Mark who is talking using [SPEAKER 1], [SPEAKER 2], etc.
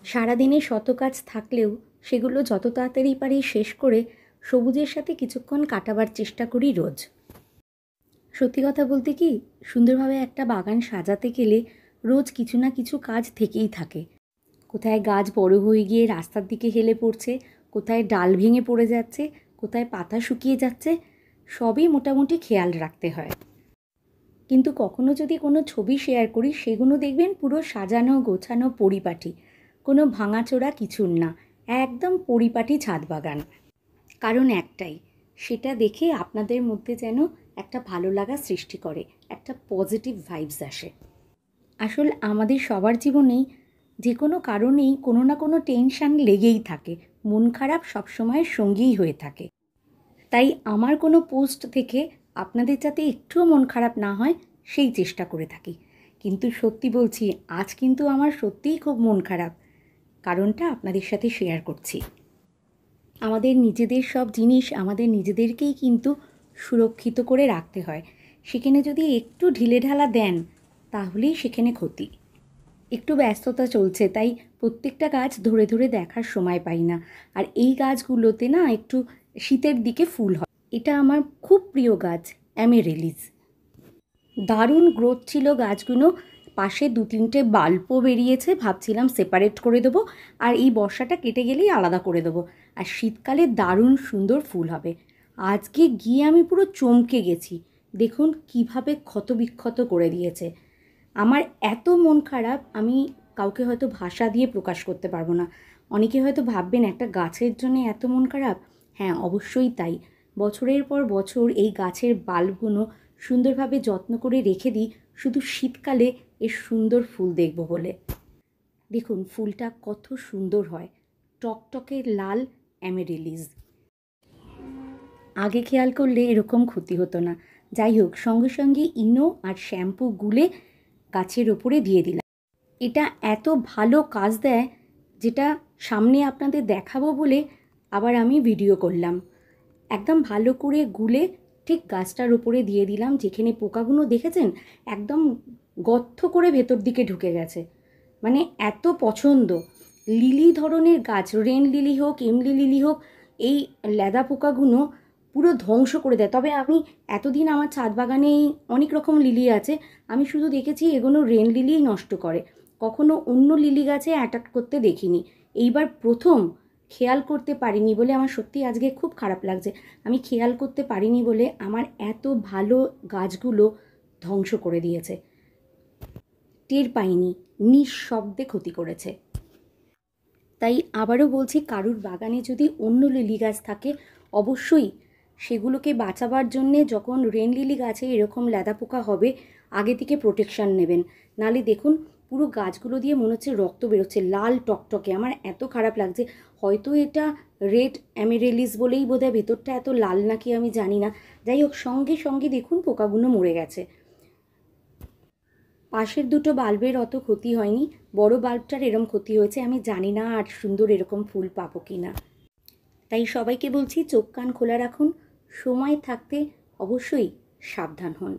[SPEAKER 1] সারাদিনে শত কাজ থাকলেও সেগুলো যত তাড়াতাড়ি পারি শেষ করে সবুজের সাথে কিছুক্ষণ কাটাবার চেষ্টা করি রোজ। সত্যি কথা বলতে কি, সুন্দরভাবে একটা বাগান সাজাতে গেলে রোজ কিছু না কিছু কাজ থেকেই থাকে। কোথায় গাছ বড় হয়ে গিয়ে রাস্তার দিকে হেলে পড়ছে, কোথায় ডাল ভেঙে পড়ে যাচ্ছে, কোথায় পাতা শুকিয়ে যাচ্ছে, সবই মোটামুটি খেয়াল রাখতে হয়। কিন্তু কখনো যদি কোনো ছবি শেয়ার করি, সেগুলো দেখবেন পুরো সাজানো গোছানো পরিপাটি, কোনো ভাঙাচোরা কিছুর না, একদম পরিপাটি ছাদ বাগান। কারণ একটাই, সেটা দেখে আপনাদের মধ্যে যেন একটা ভালো লাগা সৃষ্টি করে, একটা পজিটিভ ভাইবস আসে। আসলে আমাদের সবার জীবনেই যে কোনো কারণেই কোনো না কোনো টেনশান লেগেই থাকে, মন খারাপ সবসময় সঙ্গীই হয়ে থাকে। তাই আমার কোনো পোস্ট থেকে আপনাদের যাতে একটুও মন খারাপ না হয় সেই চেষ্টা করে থাকি। কিন্তু সত্যি বলছি, আজ কিন্তু আমার সত্যিই খুব মন খারাপ। কারণটা আপনাদের সাথে শেয়ার করছি। আমাদের নিজেদের সব জিনিস আমাদের নিজেদেরকেই কিন্তু সুরক্ষিত করে রাখতে হয়। সেখানে যদি একটু ঢিলেঢালা দেন তাহলেই সেখানে ক্ষতি। একটু ব্যস্ততা চলছে, তাই প্রত্যেকটা গাছ ধরে ধরে দেখার সময় পাই না। আর এই গাছগুলোতে না একটু শীতের দিকে ফুল হয়। এটা আমার খুব প্রিয় গাছ, অ্যামেরেলিস। দারুণ গ্রোথ ছিল গাছগুলো, পাশে 2-3টে বাল্বও বেরিয়েছে। ভাবছিলাম সেপারেট করে দেবো, আর এই বর্ষাটা কেটে গেলেই আলাদা করে দেবো, আর শীতকালে দারুণ সুন্দর ফুল হবে। আজকে গিয়ে আমি পুরো চমকে গেছি, দেখুন কিভাবে ক্ষতবিক্ষত করে দিয়েছে। আমার এত মন খারাপ, আমি কাউকে হয়তো ভাষা দিয়ে প্রকাশ করতে পারবো না। অনেকে হয়তো ভাববেন একটা গাছের জন্য এত মন খারাপ। হ্যাঁ, অবশ্যই তাই। বছরের পর বছর এই গাছের বাল্বগুলো সুন্দরভাবে যত্ন করে রেখে দিই শুধু শীতকালে এর সুন্দর ফুল দেখব বলে। দেখুন ফুলটা কত সুন্দর হয়, টকটকে লাল অ্যামেরিলিস। আগে খেয়াল করলে এরকম ক্ষতি হতো না। যাই হোক, সঙ্গে সঙ্গে ইনো আর শ্যাম্পু গুলে গাছের ওপরে দিয়ে দিলাম। এটা এত ভালো কাজ দেয়, যেটা সামনে আপনাদের দেখাবো বলে আবার আমি ভিডিও করলাম। একদম ভালো করে গুলে ঠিক গাছটার উপরে দিয়ে দিলাম। যেখানে পোকাগুলো দেখেছেন একদম গর্ত করে ভেতর দিকে ঢুকে গেছে, মানে এত পছন্দ। লিলি ধরনের গাছ, রেন লিলি হোক, এমলি লিলি হোক, এই লেদা পোকাগুলো পুরো ধ্বংস করে দেয়। তবে আমি এতদিন আমার ছাদ বাগানে অনেক রকম লিলি আছে, আমি শুধু দেখেছি এগুলো রেন লিলিই নষ্ট করে, কখনো অন্য লিলি গাছে অ্যাটাক করতে দেখিনি। এইবার প্রথম খেয়াল করতে পারিনি বলে আমার সত্যি আজকে খুব খারাপ লাগছে। আমি খেয়াল করতে পারিনি বলে আমার এত ভালো গাছগুলো ধ্বংস করে দিয়েছে। টের পাইনি, নিঃশব্দে ক্ষতি করেছে। তাই আবারও বলছি, কারুর বাগানে যদি অন্য লিলি গাছ থাকে অবশ্যই সেগুলোকে বাঁচাবার জন্যে যখন রেন লিলি গাছে এরকম লেদা পোকা হবে আগে থেকে প্রোটেকশান নেবেন। নালে দেখুন পুরো গাছগুলো দিয়ে মনে হচ্ছে রক্ত বেরোচ্ছে, লাল টকটকে। আমার এত খারাপ লাগছে। হয়তো এটা রেড অ্যামেরেলিস বলেই বোধহয় ভেতরটা এত লাল নাকি আমি জানি না। যাই হোক, সঙ্গে সঙ্গে দেখুন পোকাগুলো মরে গেছে। পাশের দুটো বাল্বের অত ক্ষতি হয়নি, বড় বাল্বটার এরম ক্ষতি হয়েছে। আমি জানি না আর সুন্দর এরকম ফুল পাবো কি না। তাই সবাইকে বলছি, চোখ কান খোলা রাখুন, সময় থাকতে অবশ্যই সাবধান হন।